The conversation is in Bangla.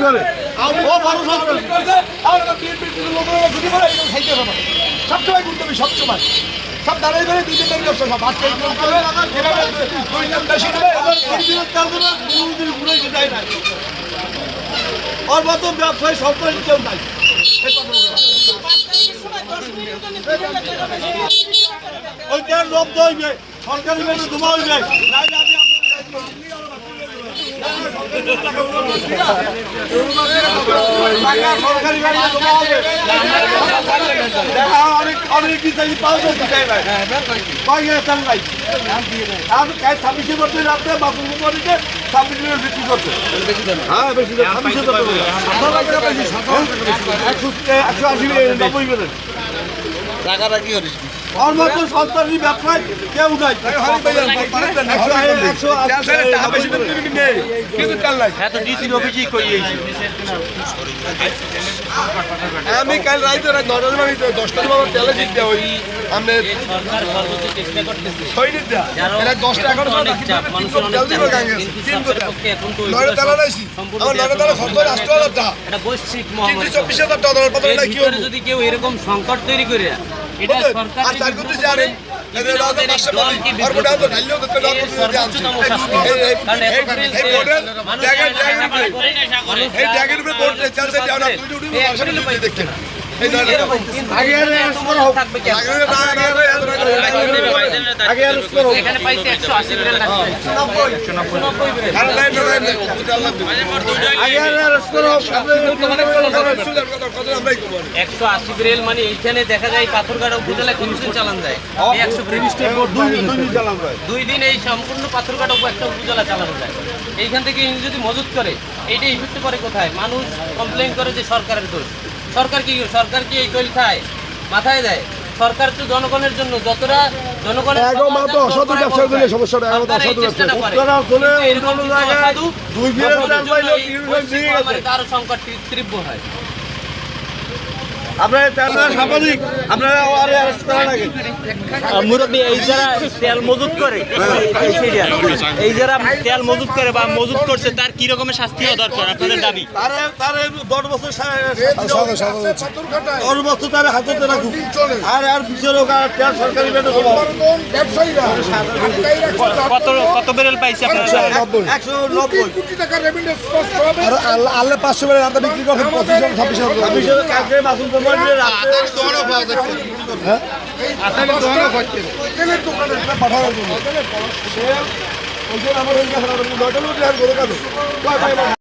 করে সবসময় গুরুত্ব সবসময় সব দাঁড়াই করে দুই দিন করছে সব আজকে ওর মতো ব্যবসায়ী সরকারি কেউ নাই ওই তেল রব্দ হইবে সরকারি বেতন জমা হইবে সরকারি গাড়ি জমা হবে অনেক কিছু পাওয়া যায় আমি 26 বছর রাখতে বাপু বাড়িতে 26 মিনিট বিক্রি করছে হ্যাঁ বেশি 180 টাকাটা কি করিস ওর মতো সরকারি ব্যবসায় কেউ নাই আমি কাল রাইতে 9টার বাজে 10টার বাজে তেলে দিতে ওই আমি ছয়নি দেয়া এটা 10টা 11টা তেল দিব গাঙ্গে তিন কথা 9টা তেল লাইছি আমার 9টা তেল খরচ 8000 টাকা এটা বৈশ্বিক মহামারী 24000 টাকা দরের পতন নাই কি ভিতরে যদি কেউ এরকম সংকট তৈরি করে এটা সরকার আর তার করতে জানে এদের রাজা পাশে বলি আর বড় তো ঢালিও তো তেল এই ড্যাগের উপরে বোর্ড চলছে যাওয়া তুই উঠি দেখছেন আগে থাকবে কি আগে এখানে পাইছে 180 বিরিয়াল লাগবে 190 বিরিয়াল 180 বিরিয়াল মানে এইখানে দেখা যায় পাথরঘাটা উপজেলা কিমিশন চালান যায় 2 দিন এই সম্পূর্ণ পাথরঘাটা একটা উপজেলা চালানো যায় এইখান থেকে যদি মজুত করে এইটা ইফেক্ট করে কোথায় মানুষ কমপ্লেইন করে যে সরকারের দোষ সরকার কি এই তৈল খায় মাথায় দেয় সরকার তো জনগণের জন্য যতটা জনগণের আরো সংকট তীব্র হয় সাংবাদিক আপনারা মুরব্বী এই যারা তেল মজুত করে এই যারা তেল মজুত করে বা মজুত করছে তার কি রকমের শাস্তি হওয়া দরকার আপনাদের দাবি তারে 10 বছর 10 বছর তারে হাতে রাখুক আর বিচারক আর তেল সরকারি বেতন কত বেরেল পাইছে আপনারা 190 কোটি টাকা রেভিনিউ কষ্ট হবে আর আল্লাহ 500 বেলা রাতে বিক্রি করবেন 25 কালকে মাসুল প্রমাণ দিয়ে রাতে দোনো পাওয়া যাচ্ছে হ্যাঁ আসলে দোনো হচ্ছে তেলের দোকানে পাঠানোর জন্য ওই যে আমার ওই যে 9টা লোক আর গরু কাটে